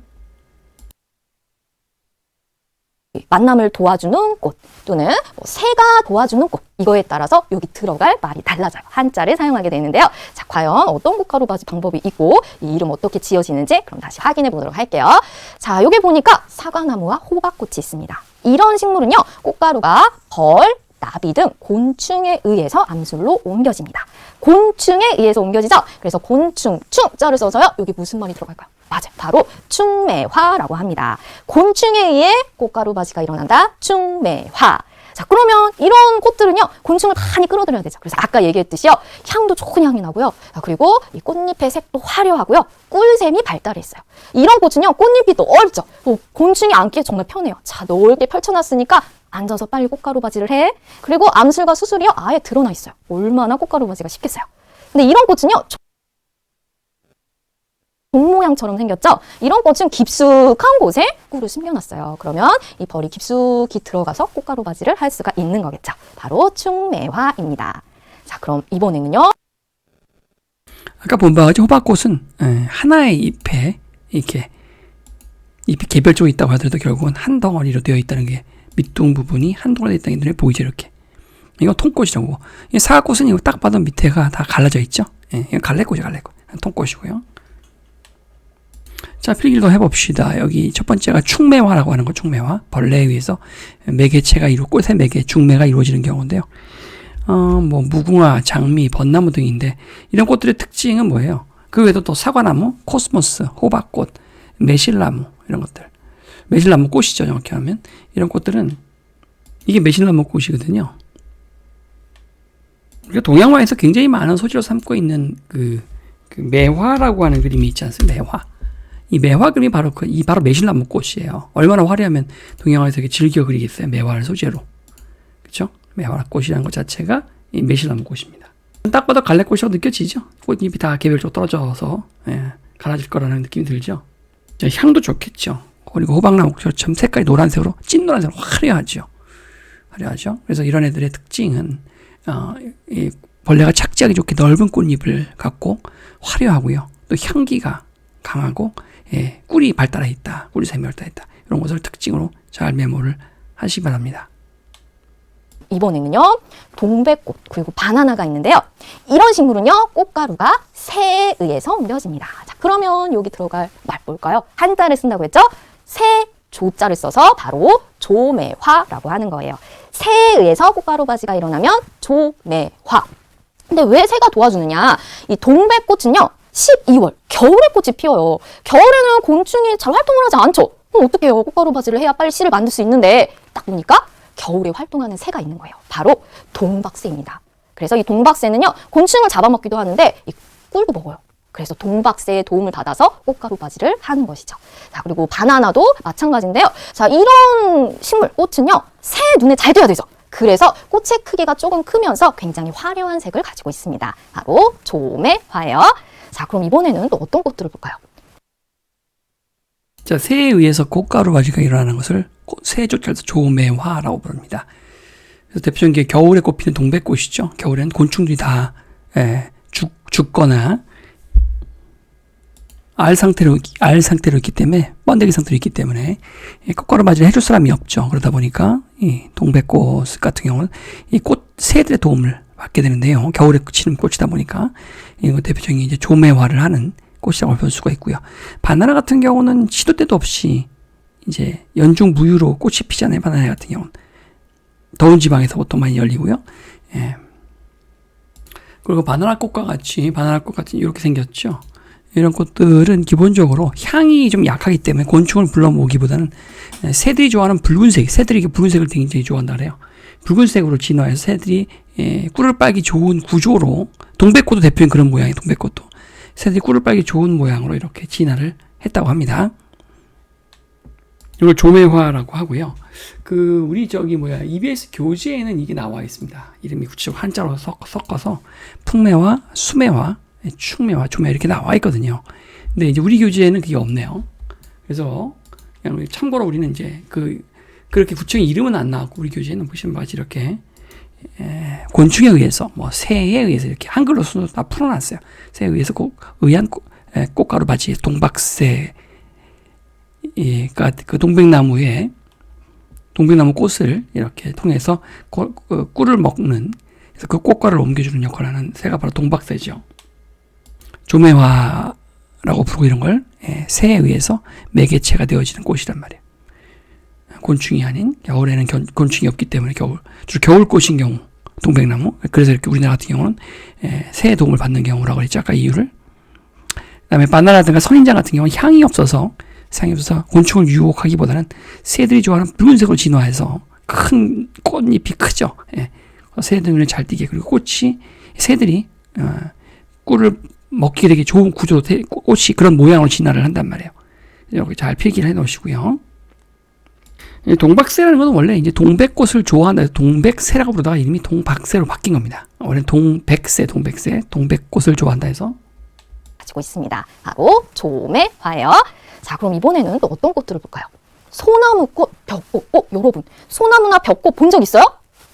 만남을 도와주는 꽃 또는 뭐 새가 도와주는 꽃 이거에 따라서 여기 들어갈 말이 달라져요. 한자를 사용하게 되는데요. 자, 과연 어떤 꽃가루 바지 방법이 있고 이 이름 어떻게 지어지는지 그럼 다시 확인해 보도록 할게요. 자, 여기 보니까 사과나무와 호박꽃이 있습니다. 이런 식물은요, 꽃가루가 벌, 나비 등 곤충에 의해서 암술로 옮겨집니다. 곤충에 의해서 옮겨지죠? 그래서 곤충, 충자를 써서요. 여기 무슨 말이 들어갈까요? 맞아요. 바로 충매화라고 합니다. 곤충에 의해 꽃가루 바지가 일어난다. 충매화. 자, 그러면 이런 꽃들은요, 곤충을 많이 끌어들여야 되죠. 그래서 아까 얘기했듯이요, 향도 좋은 향이 나고요. 그리고 이 꽃잎의 색도 화려하고요, 꿀샘이 발달했어요. 이런 꽃은요, 꽃잎이 넓죠. 곤충이 앉기에 정말 편해요. 자, 넓게 펼쳐놨으니까 앉아서 빨리 꽃가루 바지를 해. 그리고 암술과 수술이요, 아예 드러나 있어요. 얼마나 꽃가루 바지가 쉽겠어요. 근데 이런 꽃은요, 종 모양처럼 생겼죠? 이런 꽃은 깊숙한 곳에 꿀을 숨겨놨어요. 그러면 이 벌이 깊숙이 들어가서 꽃가루 바지를 할 수가 있는 거겠죠. 바로 충매화입니다. 자, 그럼 이번에는요. 아까 본 바와 같이 호박꽃은 하나의 잎에 이렇게 잎이 개별적으로 있다고 하더라도 결국은 한 덩어리로 되어 있다는 게 밑둥 부분이 한 덩어리 되어 있다는 게 눈에 보이죠, 이렇게. 이건 통꽃이라고. 이 사과꽃은 이거 딱 봐도 밑에가 다 갈라져 있죠. 이건 갈래꽃이에요, 갈래꽃. 통꽃이고요. 자, 필기도 해봅시다. 여기 첫 번째가 충매화라고 하는 거, 충매화. 벌레에 의해서 매개체가 꽃의 매개, 중매가 이루어지는 경우인데요. 뭐, 무궁화, 장미, 벚나무 등인데, 이런 꽃들의 특징은 뭐예요? 그 외에도 또 사과나무, 코스모스, 호박꽃, 매실나무, 이런 것들. 매실나무 꽃이죠, 정확히 하면. 이런 꽃들은, 이게 매실나무 꽃이거든요. 우리가 동양화에서 굉장히 많은 소재로 삼고 있는 그 매화라고 하는 그림이 있지 않습니까? 매화. 이 매화 그림이 바로 바로 매실나무 꽃이에요. 얼마나 화려하면 동양화에서 이렇게 즐겨 그리겠어요. 매화를 소재로. 그쵸? 매화 꽃이라는 것 자체가 이 매실나무 꽃입니다. 딱 봐도 갈래꽃이라고 느껴지죠? 꽃잎이 다 개별적으로 떨어져서 갈라질 거라는 느낌이 들죠? 향도 좋겠죠? 그리고 호박나무처럼 색깔이 노란색으로, 찐 노란색으로 화려하죠? 화려하죠? 그래서 이런 애들의 특징은, 이 벌레가 착지하기 좋게 넓은 꽃잎을 갖고 화려하고요. 또 향기가 강하고, 꿀이 발달해 있다. 꿀샘이 발달해 있다. 이런 것을 특징으로 잘 메모를 하시기 바랍니다. 이번에는요, 동백꽃 그리고 바나나가 있는데요. 이런 식물은요, 꽃가루가 새에 의해서 옮겨집니다. 자, 그러면 여기 들어갈 말 뭘까요? 한자를 쓴다고 했죠? 새, 조자를 써서 바로 조매화라고 하는 거예요. 새에 의해서 꽃가루 바지가 일어나면 조매화. 근데 왜 새가 도와주느냐? 이 동백꽃은요, 12월 겨울에 꽃이 피어요. 겨울에는 곤충이 잘 활동을 하지 않죠. 그럼 어떻게 해요? 꽃가루 바지를 해야 빨리 씨를 만들 수 있는데 딱 보니까 겨울에 활동하는 새가 있는 거예요. 바로 동박새입니다. 그래서 이 동박새는요, 곤충을 잡아먹기도 하는데 이 꿀도 먹어요. 그래서 동박새의 도움을 받아서 꽃가루 바지를 하는 것이죠. 자, 그리고 바나나도 마찬가지인데요. 자, 이런 식물, 꽃은요, 새 눈에 잘 띄어야 되죠. 그래서 꽃의 크기가 조금 크면서 굉장히 화려한 색을 가지고 있습니다. 바로 조매화예요. 자, 그럼 이번에는 또 어떤 꽃들을 볼까요? 자, 새에 의해서 꽃가루 바지가 일어나는 것을 새조자에서 조매화라고 부릅니다. 그래서 대표적인 게 겨울에 꽃피는 동백꽃이죠. 겨울에는 곤충들이 다 죽거나 알 상태로 있기 때문에, 번데기 상태로 있기 때문에 꽃가루 바지를 해줄 사람이 없죠. 그러다 보니까 이 동백꽃 같은 경우는 이 새들의 도움을 받게 되는데요. 겨울에 치는 꽃이다 보니까 이거 대표적인 이제 조매화를 하는 꽃이라고 볼 수가 있고요. 바나나 같은 경우는 시도 때도 없이 이제 연중 무휴로 꽃이 피잖아요. 바나나 같은 경우는 더운 지방에서 보통 많이 열리고요. 그리고 바나나 꽃과 같이 이렇게 생겼죠. 이런 꽃들은 기본적으로 향이 좀 약하기 때문에 곤충을 불러모으기보다는 새들이 좋아하는 붉은색, 새들이 이게 붉은색을 굉장히 좋아한다 그래요. 붉은색으로 진화해서 새들이 꿀을 빨기 좋은 구조로, 동백꽃도 대표인 그런 모양이에요. 동백꽃도 새들이 꿀을 빨기 좋은 모양으로 이렇게 진화를 했다고 합니다. 이걸 조매화라고 하고요. 우리 EBS 교재에는 이게 나와 있습니다. 이름이 구체적으로 한자로 섞어서 풍매화, 수매화, 충매화, 조매화 이렇게 나와 있거든요. 근데 이제 우리 교재에는 그게 없네요. 그래서 그냥 참고로 우리는 이제 그렇게 구체적인 이름은 안 나왔고, 우리 교재에는 보시면 마치 이렇게 곤충에 의해서, 뭐 새에 의해서 이렇게 한글로 순서 다 풀어놨어요. 새에 의해서 의한 꽃가루 바지, 동박새가 그 동백나무에 동백나무 꽃을 이렇게 통해서 꿀을 먹는, 그래서 그 꽃가루를 옮겨주는 역할을 하는 새가 바로 동박새죠. 조매화라고 부르고 이런 걸 새에 의해서 매개체가 되어지는 꽃이란 말이에요. 곤충이 아닌, 겨울에는 곤충이 없기 때문에 주로 겨울꽃인 경우 동백나무, 그래서 이렇게 우리나라 같은 경우는 새의 도움을 받는 경우라고 그랬죠. 아까 이유를. 그 다음에 바나나라든가 선인장 같은 경우는 향이 없어서 곤충을 유혹하기보다는 새들이 좋아하는 붉은색으로 진화해서 큰 꽃잎이 크죠. 새들 눈에 잘 띄게. 그리고 새들이 꿀을 먹게 되게 좋은 구조로 꽃이 그런 모양으로 진화를 한단 말이에요. 이렇게 잘 필기를 해 놓으시고요. 동박새라는 것은 원래 이제 동백꽃을 좋아한다 해서 동백새라고 부르다가 이름이 동박새로 바뀐 겁니다. 원래 동백꽃을 좋아한다 해서 가지고 있습니다. 바로 조매화예요. 자, 그럼 이번에는 또 어떤 꽃들을 볼까요? 소나무꽃, 벽꽃. 여러분, 소나무나 벽꽃 본 적 있어요?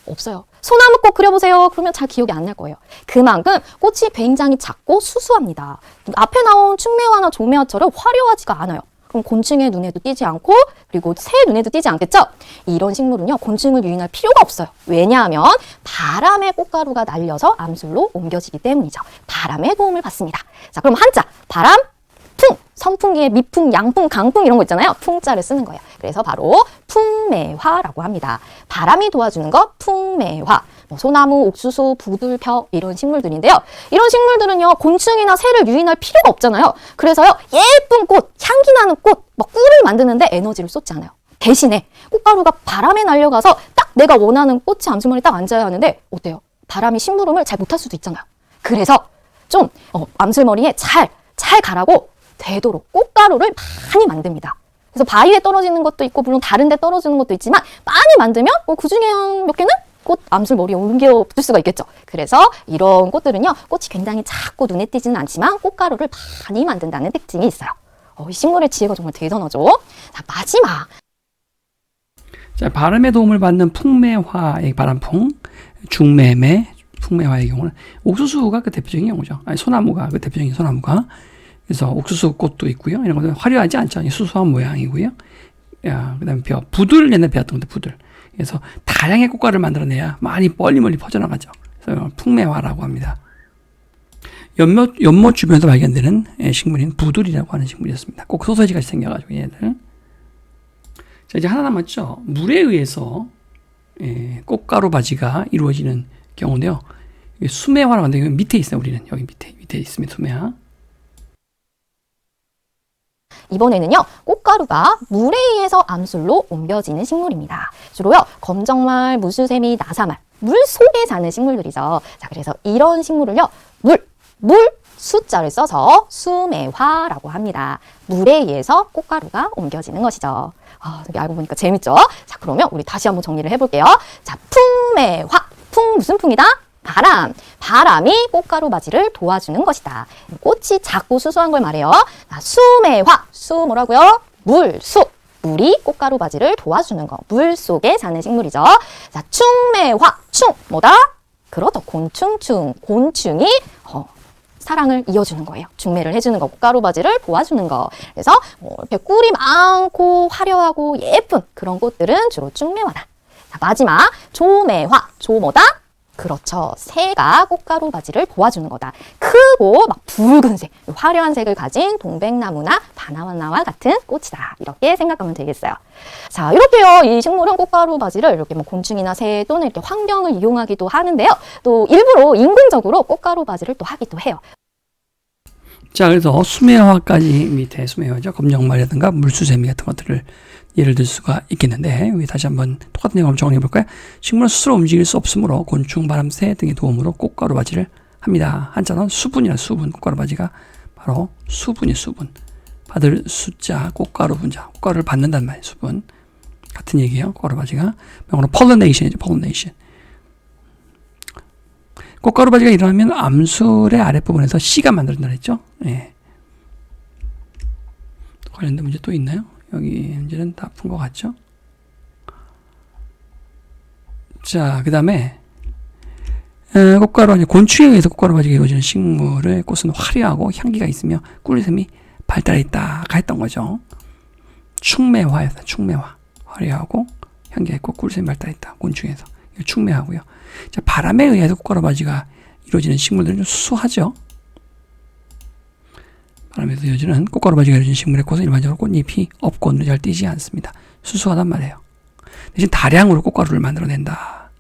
없어요. 소나무꽃 그려보세요. 그러면 잘 기억이 안 날 거예요. 그만큼 꽃이 굉장히 작고 수수합니다. 앞에 나온 충매화나 조매화처럼 화려하지가 않아요. 그럼 곤충의 눈에도 띄지 않고, 그리고 새의 눈에도 띄지 않겠죠? 이런 식물은요, 곤충을 유인할 필요가 없어요. 왜냐하면 바람의 꽃가루가 날려서 암술로 옮겨지기 때문이죠. 바람의 도움을 받습니다. 자, 그럼 한자 바람, 풍, 선풍기에 미풍, 양풍, 강풍 이런 거 있잖아요. 풍자를 쓰는 거예요. 그래서 바로 풍매화라고 합니다. 바람이 도와주는 거 풍매화. 소나무, 옥수수, 부들, 벼 이런 식물들인데요. 이런 식물들은요, 곤충이나 새를 유인할 필요가 없잖아요. 그래서요, 예쁜 꽃, 향기 나는 꽃, 꿀을 만드는데 에너지를 쏟지 않아요. 대신에 꽃가루가 바람에 날려가서 딱 내가 원하는 꽃의 암술머리에 딱 앉아야 하는데 어때요? 바람이 심부름을 잘 못할 수도 있잖아요. 그래서 좀 암술머리에 잘 가라고 되도록 꽃가루를 많이 만듭니다. 그래서 바위에 떨어지는 것도 있고 물론 다른 데 떨어지는 것도 있지만 많이 만들면 그 중에 한 몇 개는 꽃 암술 머리에 옮겨 붙을 수가 있겠죠. 그래서 이런 꽃들은요, 꽃이 굉장히 작고 눈에 띄지는 않지만 꽃가루를 많이 만든다는 특징이 있어요. 이 식물의 지혜가 정말 대단하죠. 자, 마지막. 자, 바람의 도움을 받는 풍매화의 바람풍, 중매매, 풍매화의 경우는 옥수수가 그 대표적인 경우죠. 소나무가 그 대표적인 소나무가. 그래서 옥수수 꽃도 있고요. 이런 것들 화려하지 않죠. 수수한 모양이고요. 그 다음에 부들, 옛날에 배웠던 건데, 부들. 그래서 다양의 꽃가루를 만들어내야 많이 멀리 퍼져나가죠. 그래서 풍매화라고 합니다. 연못 주변에서 발견되는 식물인 부들이라고 하는 식물이었습니다. 꼭 소세지같이 생겨가지고 얘네들. 자, 이제 하나 남았죠. 물에 의해서 꽃가루 바지가 이루어지는 경우인데요. 수매화라고 하는데 밑에 있어요. 우리는 여기 밑에 있습니다. 수매화. 이번에는요, 꽃가루가 물에 의해서 암술로 옮겨지는 식물입니다. 주로요, 검정말, 무수세미, 나사말, 물 속에 사는 식물들이죠. 자, 그래서 이런 식물을요, 물 숫자를 써서 수매화라고 합니다. 물에 의해서 꽃가루가 옮겨지는 것이죠. 여기 알고 보니까 재밌죠? 자, 그러면 우리 다시 한번 정리를 해볼게요. 자, 풍매화. 풍 무슨 풍이다? 바람이 꽃가루 바지를 도와주는 것이다. 꽃이 작고 수수한 걸 말해요. 수매화, 수 뭐라고요? 물이 꽃가루 바지를 도와주는 거. 물 속에 사는 식물이죠. 자, 충매화, 충 뭐다? 그렇죠. 곤충이 사랑을 이어주는 거예요. 중매를 해주는 거, 꽃가루 바지를 도와주는 거. 그래서 이렇게 꿀이 많고 화려하고 예쁜 그런 꽃들은 주로 충매화다. 자, 마지막 조매화, 뭐다? 그렇죠. 새가 꽃가루 바지를 도와주는 거다. 크고 막 붉은색, 화려한 색을 가진 동백나무나 바나나와 같은 꽃이다. 이렇게 생각하면 되겠어요. 자, 이렇게요. 이 식물은 꽃가루 바지를 이렇게 곤충이나 새 또는 이렇게 환경을 이용하기도 하는데요. 또 일부러 인공적으로 꽃가루 바지를 또 하기도 해요. 자, 그래서 수매화까지 밑에 수매화죠. 검정말이라든가 물수세미 같은 것들을 예를 들 수가 있겠는데, 여기 다시 한번 똑같은 내용 정리해 볼까요? 식물은 스스로 움직일 수 없으므로 곤충, 바람, 새 등의 도움으로 꽃가루 바지를 합니다. 한자는 수분이라 수분, 꽃가루 바지가 바로 수분이 수분. 받을 숫자, 꽃가루 분자, 꽃가루를 받는단 말이에요. 수분. 같은 얘기예요. 꽃가루 바지가. 명으로 pollination. 꽃가루 바지가 일어나면 암술의 아랫부분에서 씨가 만들어진다 했죠. 예. 관련된 문제 또 있나요? 여기 문제는 다 푼 것 같죠? 자, 그 다음에 꽃가루, 곤충에 의해서 꽃가루 바지가 이루어지는 식물의 꽃은 화려하고 향기가 있으며 꿀샘이 발달해 있다 했던 거죠. 충매화였어요. 충매화. 화려하고 향기가 있고 꿀샘이 발달했다. 곤충에서. 이거 충매하고요. 자, 바람에 의해서 꽃가루 바지가 이루어지는 식물들은 좀 수수하죠. 바람에서 이루어지는 꽃가루 바지가 이루어지는 식물의 꽃은 일반적으로 꽃잎이 없고 눈이 잘 띄지 않습니다. 수수하단 말이에요. 대신 다량으로 꽃가루를 만들어낸다.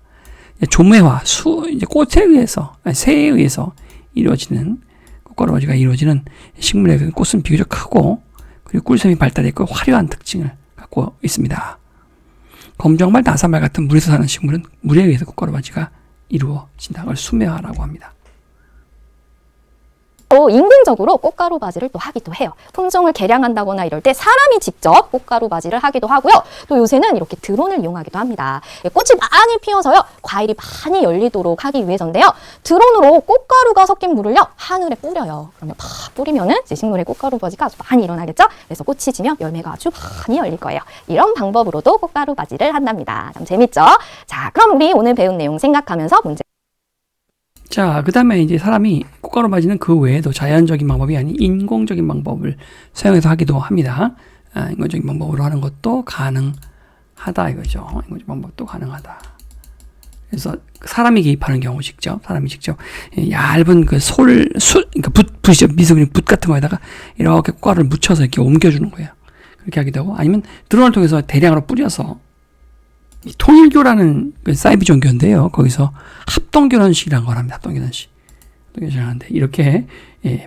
조매화, 이제 꽃에 의해서, 새에 의해서 이루어지는 꽃가루 바지가 이루어지는 식물의 꽃은 비교적 크고, 그리고 꿀샘이 발달했고 화려한 특징을 갖고 있습니다. 검정말, 나사말 같은 물에서 사는 식물은 물에 의해서 꽃가루 바지가 이루어진다. 그걸 수매화라고 합니다. 또 인공적으로 꽃가루 바지를 또 하기도 해요. 품종을 개량한다거나 이럴 때 사람이 직접 꽃가루 바지를 하기도 하고요. 또 요새는 이렇게 드론을 이용하기도 합니다. 꽃이 많이 피어서요. 과일이 많이 열리도록 하기 위해서인데요. 드론으로 꽃가루가 섞인 물을요. 하늘에 뿌려요. 그러면 팍 뿌리면은 이제 식물의 꽃가루 바지가 아주 많이 일어나겠죠. 그래서 꽃이 지면 열매가 아주 많이 열릴 거예요. 이런 방법으로도 꽃가루 바지를 한답니다. 참 재밌죠? 자, 그럼 우리 오늘 배운 내용 생각하면서 문제. 자, 그 다음에 이제 사람이 꽃가루 바지는 그 외에도 자연적인 방법이 아닌 인공적인 방법을 사용해서 하기도 합니다. 인공적인 방법으로 하는 것도 가능하다 이거죠. 인공적인 방법도 가능하다. 그래서 사람이 개입하는 경우 사람이 직접 얇은 그 그러니까 붓이죠. 미스그린 붓 같은 거에다가 이렇게 꽃가루를 묻혀서 이렇게 옮겨주는 거예요. 그렇게 하기도 하고, 아니면 드론을 통해서 대량으로 뿌려서, 이 통일교라는 그 사이비 종교인데요. 거기서 합동결혼식이라는 걸 합니다. 합동결혼식을 하는데, 이렇게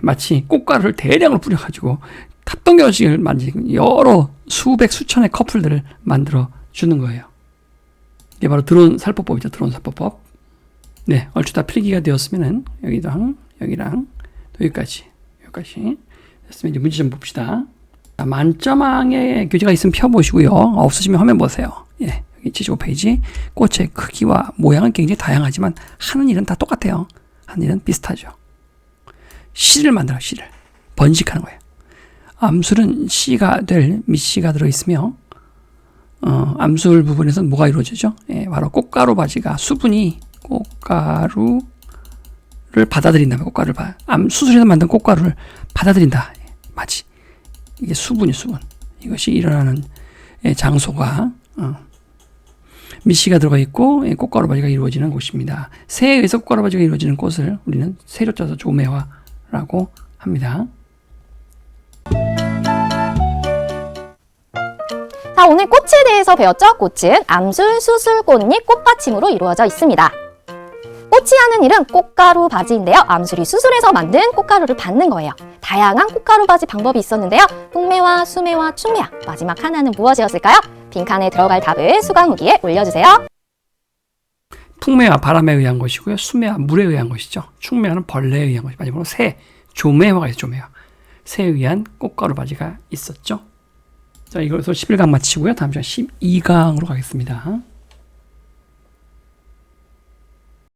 마치 꽃가루를 대량으로 뿌려가지고 합동결혼식을 만드는 여러 수백 수천의 커플들을 만들어 주는 거예요. 이게 바로 드론 살포법이죠. 드론 살포법. 네, 얼추 다 필기가 되었으면은 여기랑 또 여기까지 됐으면 이제 문제 좀 봅시다. 만점왕의 교재가 있으면 펴보시고요. 없으시면 화면 보세요. 예. 75페이지. 꽃의 크기와 모양은 굉장히 다양하지만 하는 일은 다 똑같아요. 하는 일은 비슷하죠. 씨를 만들어요. 씨를 번식하는 거예요. 암술은 씨가 될 밑씨가 들어있으며, 암술 부분에서는 뭐가 이루어지죠? 예, 바로 꽃가루 바지가 수분이 꽃가루를 받아들인다면 수술에서 만든 꽃가루를 받아들인다. 바지. 이게 수분. 이것이 일어나는 장소가 밑씨가 들어가 있고 꽃가루 바지가 이루어지는 곳입니다. 새에 의해서 꽃가루 바지가 이루어지는 꽃을 우리는 새로 짜서 조매화라고 합니다. 자, 오늘 꽃에 대해서 배웠죠? 꽃은 암술, 수술, 꽃잎, 꽃받침으로 이루어져 있습니다. 꽃이 하는 일은 꽃가루 바지인데요. 암술이 수술해서 만든 꽃가루를 받는 거예요. 다양한 꽃가루 바지 방법이 있었는데요. 풍매화, 수매화, 충매화. 마지막 하나는 무엇이었을까요? 빈칸에 들어갈 답을 수강 후기에 올려주세요. 풍매화, 바람에 의한 것이고요. 수매화, 물에 의한 것이죠. 충매화는 벌레에 의한 것이, 마지막으로 새, 조매화가 있어요. 조매화. 새에 의한 꽃가루 바지가 있었죠. 자, 이것으로 11강 마치고요. 다음 시간 12강으로 가겠습니다.